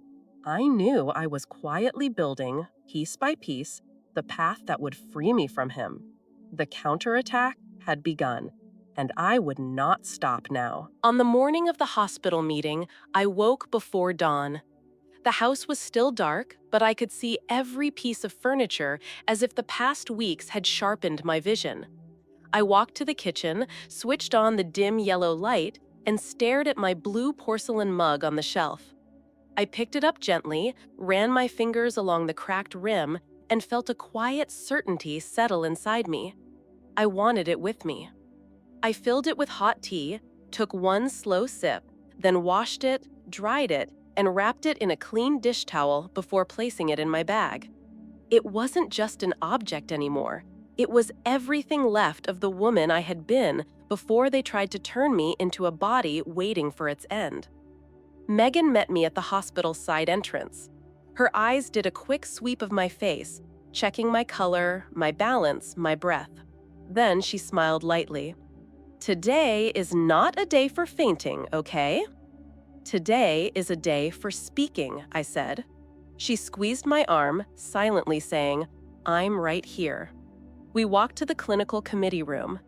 I knew I was quietly building, piece by piece, the path that would free me from him. The counterattack had begun, and I would not stop now. On the morning of the hospital meeting, I woke before dawn. The house was still dark, but I could see every piece of furniture as if the past weeks had sharpened my vision. I walked to the kitchen, switched on the dim yellow light, and stared at my blue porcelain mug on the shelf. I picked it up gently, ran my fingers along the cracked rim, and felt a quiet certainty settle inside me. I wanted it with me. I filled it with hot tea, took one slow sip, then washed it, dried it, and wrapped it in a clean dish towel before placing it in my bag. It wasn't just an object anymore. It was everything left of the woman I had been before they tried to turn me into a body waiting for its end. Megan met me at the hospital's side entrance. Her eyes did a quick sweep of my face, checking my color, my balance, my breath. Then she smiled lightly. "Today is not a day for fainting, okay?" "Today is a day for speaking," I said. She squeezed my arm, silently saying, "I'm right here." We walked to the clinical committee room.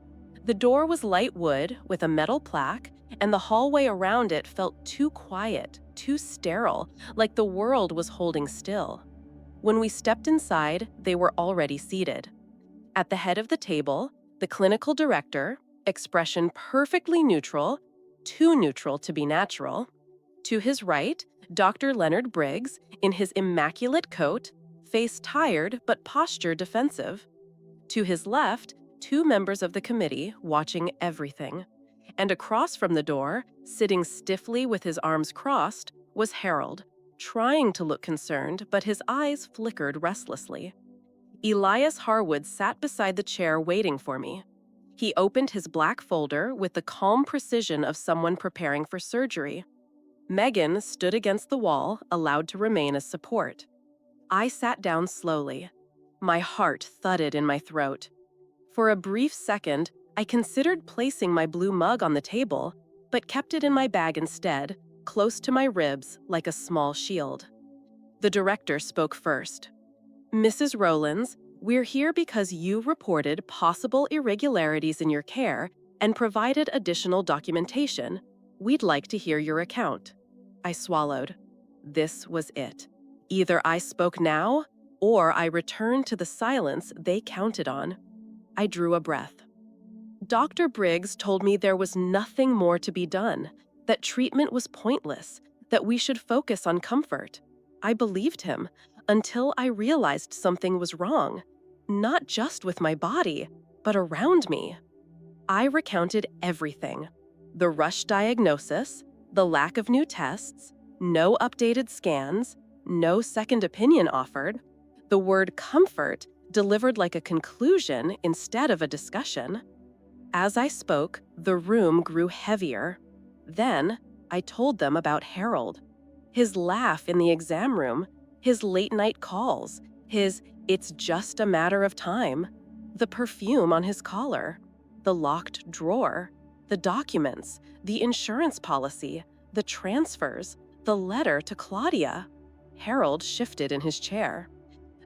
The door was light wood with a metal plaque, and the hallway around it felt too quiet, too sterile, like the world was holding still. When we stepped inside, they were already seated. At the head of the table, the clinical director, expression perfectly neutral, too neutral to be natural. To his right, Dr. Leonard Briggs, in his immaculate coat, face tired but posture defensive. To his left, two members of the committee watching everything. And across from the door, sitting stiffly with his arms crossed, was Harold, trying to look concerned, but his eyes flickered restlessly. Elias Harwood sat beside the chair waiting for me. He opened his black folder with the calm precision of someone preparing for surgery. Megan stood against the wall, allowed to remain as support. I sat down slowly. My heart thudded in my throat. For a brief second, I considered placing my blue mug on the table, but kept it in my bag instead, close to my ribs like a small shield. The director spoke first. "Mrs. Rowlands, we're here because you reported possible irregularities in your care and provided additional documentation. We'd like to hear your account." I swallowed. This was it. Either I spoke now, or I returned to the silence they counted on. I drew a breath. Dr. Briggs told me there was nothing more to be done, that treatment was pointless, that we should focus on comfort. I believed him until I realized something was wrong, not just with my body, but around me. I recounted everything: the rush diagnosis, the lack of new tests, no updated scans, no second opinion offered, the word comfort delivered like a conclusion instead of a discussion. As I spoke, the room grew heavier. Then, I told them about Harold. His laugh in the exam room, his late-night calls, his "it's just a matter of time," the perfume on his collar, the locked drawer, the documents, the insurance policy, the transfers, the letter to Claudia. Harold shifted in his chair.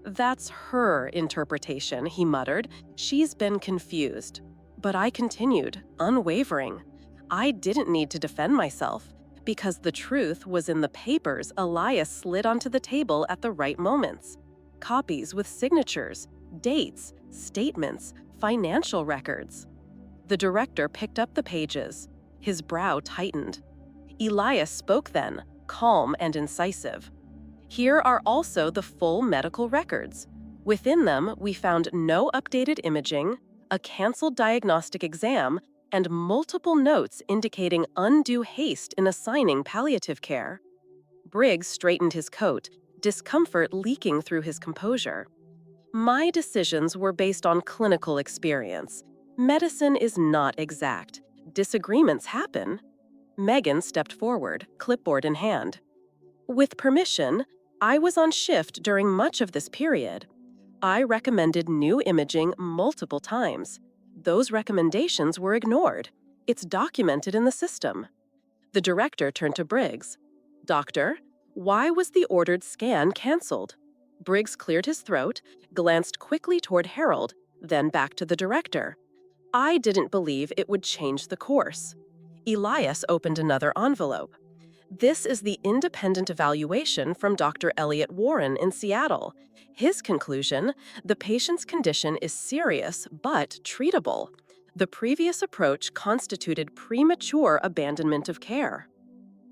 "That's her interpretation," he muttered. "She's been confused." But I continued, unwavering. I didn't need to defend myself, because the truth was in the papers Elias slid onto the table at the right moments. Copies with signatures, dates, statements, financial records. The director picked up the pages. His brow tightened. Elias spoke then, calm and incisive. "Here are also the full medical records. Within them, we found no updated imaging, a canceled diagnostic exam, and multiple notes indicating undue haste in assigning palliative care." Briggs straightened his coat, discomfort leaking through his composure. "My decisions were based on clinical experience. Medicine is not exact. Disagreements happen." Megan stepped forward, clipboard in hand. "With permission, I was on shift during much of this period. I recommended new imaging multiple times. Those recommendations were ignored. It's documented in the system." The director turned to Briggs. "Doctor, why was the ordered scan canceled?" Briggs cleared his throat, glanced quickly toward Harold, then back to the director. I didn't believe it would change the course. Elias opened another envelope. This is the independent evaluation from Dr. Elliot Warren in Seattle. His conclusion: the patient's condition is serious but treatable. The previous approach constituted premature abandonment of care.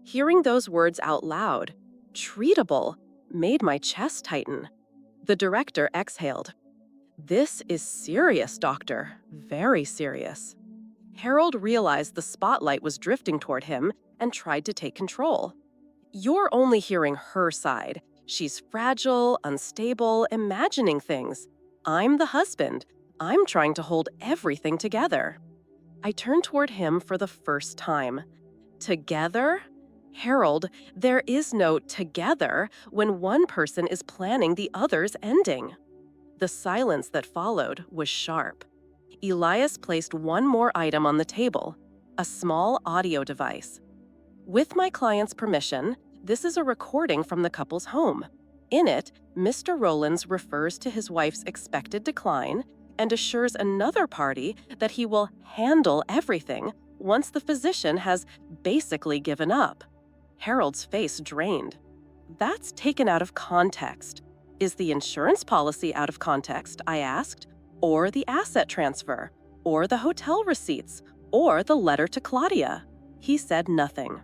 Hearing those words out loud, treatable, made my chest tighten. The director exhaled. This is serious, doctor. Very serious. Harold realized the spotlight was drifting toward him and tried to take control. You're only hearing her side. She's fragile, unstable, imagining things. I'm the husband. I'm trying to hold everything together. I turned toward him for the first time. Together? Harold, there is no together when one person is planning the other's ending. The silence that followed was sharp. Elias placed one more item on the table, a small audio device. With my client's permission, this is a recording from the couple's home. In it, Mr. Rowlands refers to his wife's expected decline and assures another party that he will handle everything once the physician has basically given up. Harold's face drained. That's taken out of context. Is the insurance policy out of context, I asked, or the asset transfer, or the hotel receipts, or the letter to Claudia? He said nothing.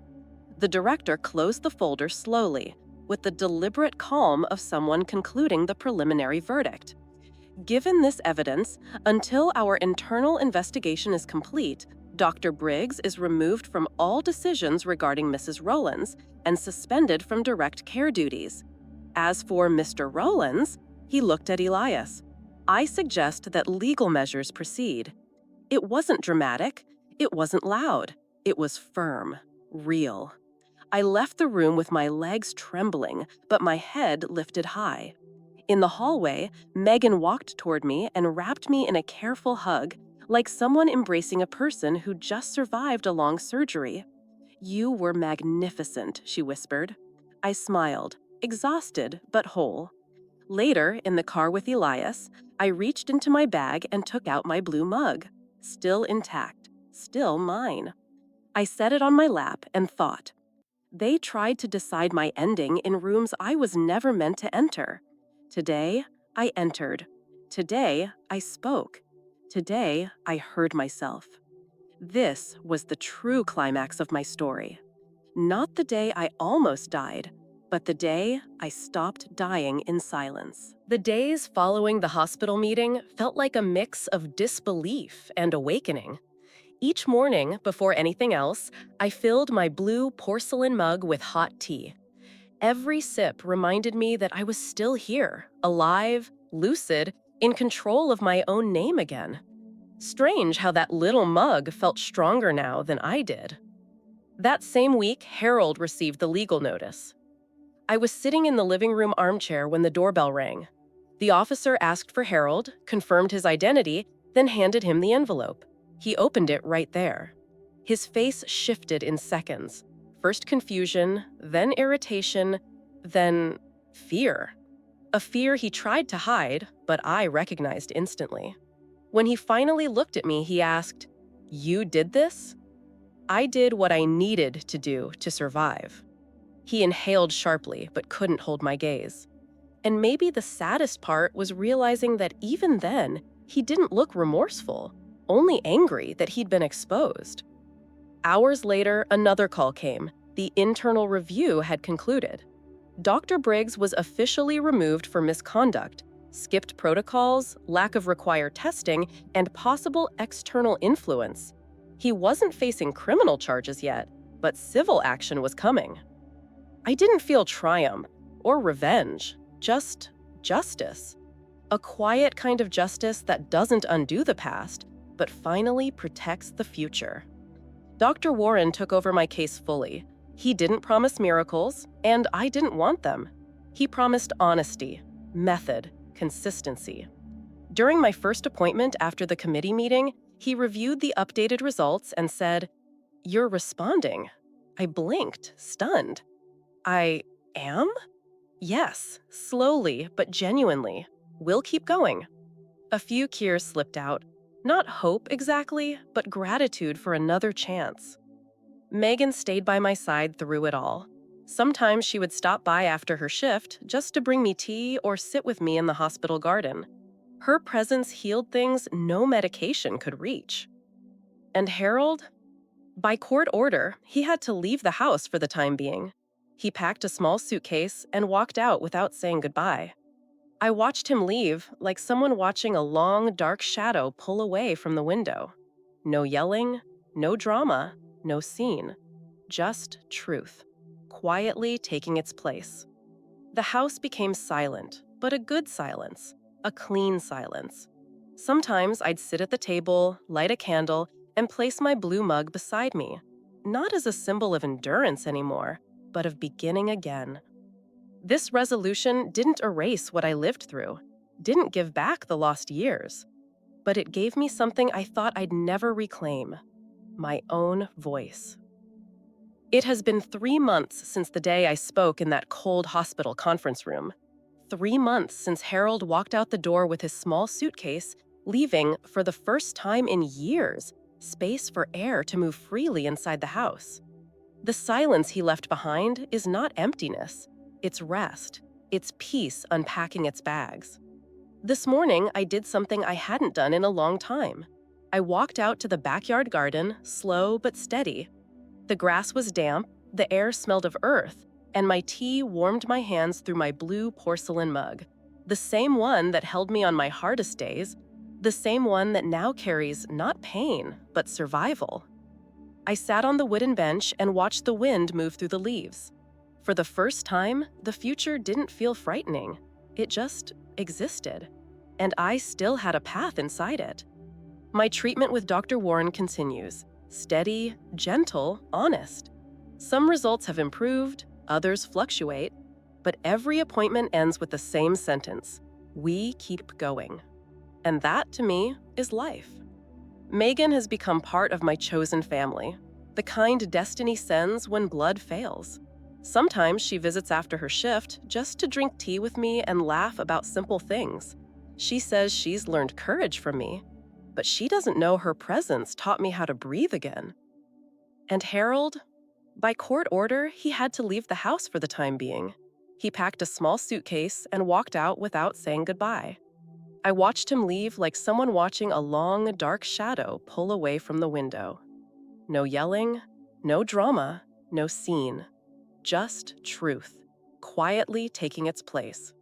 The director closed the folder slowly, with the deliberate calm of someone concluding the preliminary verdict. Given this evidence, until our internal investigation is complete, Dr. Briggs is removed from all decisions regarding Mrs. Rowlands and suspended from direct care duties. As for Mr. Rowlands, he looked at Elias. I suggest that legal measures proceed. It wasn't dramatic. It wasn't loud. It was firm, real. I left the room with my legs trembling, but my head lifted high. In the hallway, Megan walked toward me and wrapped me in a careful hug, like someone embracing a person who just survived a long surgery. You were magnificent, she whispered. I smiled, exhausted but whole. Later, in the car with Elias, I reached into my bag and took out my blue mug. Still intact, still mine. I set it on my lap and thought. They tried to decide my ending in rooms I was never meant to enter. Today, I entered. Today, I spoke. Today, I heard myself. This was the true climax of my story. Not the day I almost died, but the day I stopped dying in silence. The days following the hospital meeting felt like a mix of disbelief and awakening. Each morning, before anything else, I filled my blue porcelain mug with hot tea. Every sip reminded me that I was still here, alive, lucid, in control of my own name again. Strange how that little mug felt stronger now than I did. That same week, Harold received the legal notice. I was sitting in the living room armchair when the doorbell rang. The officer asked for Harold, confirmed his identity, then handed him the envelope. He opened it right there. His face shifted in seconds. First confusion, then irritation, then fear. A fear he tried to hide, but I recognized instantly. When he finally looked at me, he asked, "You did this?" I did what I needed to do to survive. He inhaled sharply, but couldn't hold my gaze. And maybe the saddest part was realizing that even then, he didn't look remorseful, only angry that he'd been exposed. Hours later, another call came. The internal review had concluded. Dr. Briggs was officially removed for misconduct, skipped protocols, lack of required testing, and possible external influence. He wasn't facing criminal charges yet, but civil action was coming. I didn't feel triumph or revenge, just justice. A quiet kind of justice that doesn't undo the past, but finally protects the future. Dr. Warren took over my case fully. He didn't promise miracles, and I didn't want them. He promised honesty, method, consistency. During my first appointment after the committee meeting, he reviewed the updated results and said, "You're responding." I blinked, stunned. I am? Yes, slowly but genuinely. We'll keep going. A few tears slipped out. Not hope exactly, but gratitude for another chance. Megan stayed by my side through it all. Sometimes she would stop by after her shift just to bring me tea or sit with me in the hospital garden. Her presence healed things no medication could reach. And Harold? By court order, he had to leave the house for the time being. He packed a small suitcase and walked out without saying goodbye. I watched him leave like someone watching a long, dark shadow pull away from the window. No yelling, no drama, no scene. Just truth, quietly taking its place. The house became silent, but a good silence, a clean silence. Sometimes I'd sit at the table, light a candle, and place my blue mug beside me, not as a symbol of endurance anymore, but of beginning again. This resolution didn't erase what I lived through, didn't give back the lost years, but it gave me something I thought I'd never reclaim: my own voice. It has been 3 months since the day I spoke in that cold hospital conference room. 3 months since Harold walked out the door with his small suitcase, leaving, for the first time in years, space for air to move freely inside the house. The silence he left behind is not emptiness, it's rest, it's peace unpacking its bags. This morning, I did something I hadn't done in a long time. I walked out to the backyard garden, slow but steady. The grass was damp, the air smelled of earth, and my tea warmed my hands through my blue porcelain mug. The same one that held me on my hardest days, the same one that now carries not pain, but survival. I sat on the wooden bench and watched the wind move through the leaves. For the first time, the future didn't feel frightening. It just existed. And I still had a path inside it. My treatment with Dr. Warren continues. Steady, gentle, honest. Some results have improved, others fluctuate, but every appointment ends with the same sentence: we keep going. And that, to me, is life. Megan has become part of my chosen family, the kind destiny sends when blood fails. Sometimes she visits after her shift just to drink tea with me and laugh about simple things. She says she's learned courage from me, but she doesn't know her presence taught me how to breathe again. And Harold? By court order, he had to leave the house for the time being. He packed a small suitcase and walked out without saying goodbye. I watched him leave like someone watching a long, dark shadow pull away from the window. No yelling, no drama, no scene. Just truth, quietly taking its place.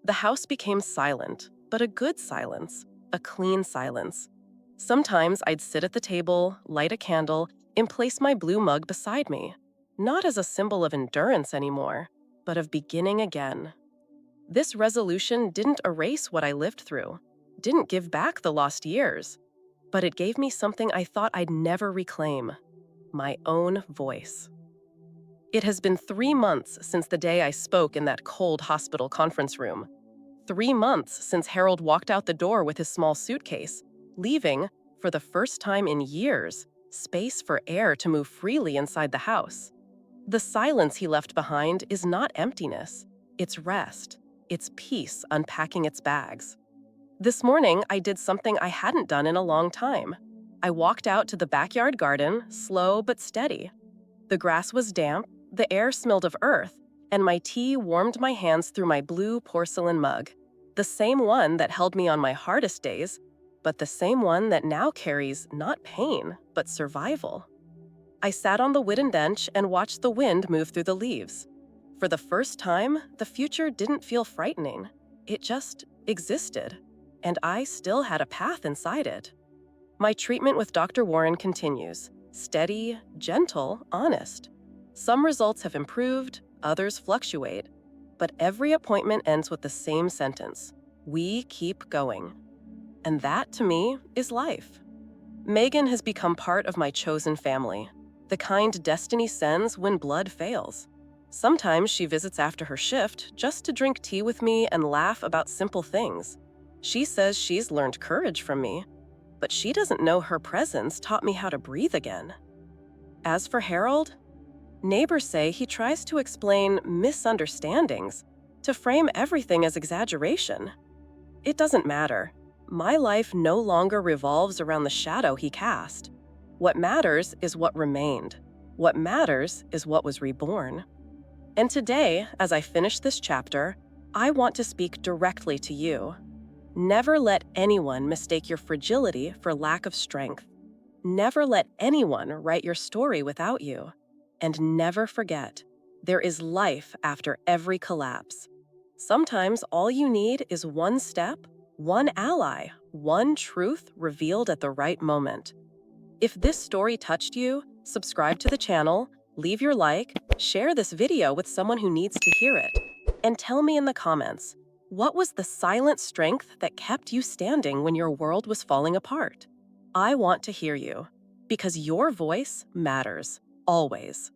The house became silent, but a good silence, a clean silence. Sometimes I'd sit at the table, light a candle, and place my blue mug beside me, not as a symbol of endurance anymore, but of beginning again. This resolution didn't erase what I lived through, didn't give back the lost years, but it gave me something I thought I'd never reclaim: my own voice. It has been 3 months since the day I spoke in that cold hospital conference room. 3 months since Harold walked out the door with his small suitcase, leaving, for the first time in years, space for air to move freely inside the house. The silence he left behind is not emptiness, it's rest, it's peace unpacking its bags. This morning, I did something I hadn't done in a long time. I walked out to the backyard garden, slow but steady. The grass was damp, the air smelled of earth, and my tea warmed my hands through my blue porcelain mug. The same one that held me on my hardest days, but the same one that now carries not pain, but survival. I sat on the wooden bench and watched the wind move through the leaves. For the first time, the future didn't feel frightening. It just existed, and I still had a path inside it. My treatment with Dr. Warren continues. Steady, gentle, honest. Some results have improved, others fluctuate, but every appointment ends with the same sentence: we keep going. And that, to me, is life. Megan has become part of my chosen family, the kind destiny sends when blood fails. Sometimes she visits after her shift just to drink tea with me and laugh about simple things. She says she's learned courage from me, but she doesn't know her presence taught me how to breathe again. As for Harold, neighbors say he tries to explain misunderstandings, to frame everything as exaggeration. It doesn't matter. my life no longer revolves around the shadow he cast. What matters is what remained. What matters is what was reborn. And today, as I finish this chapter, I want to speak directly to you. Never let anyone mistake your fragility for lack of strength. Never let anyone write your story without you. And never forget, there is life after every collapse. Sometimes all you need is one step, one ally, one truth revealed at the right moment. If this story touched you, subscribe to the channel, leave your like, share this video with someone who needs to hear it, and tell me in the comments, what was the silent strength that kept you standing when your world was falling apart? I want to hear you, because your voice matters, always.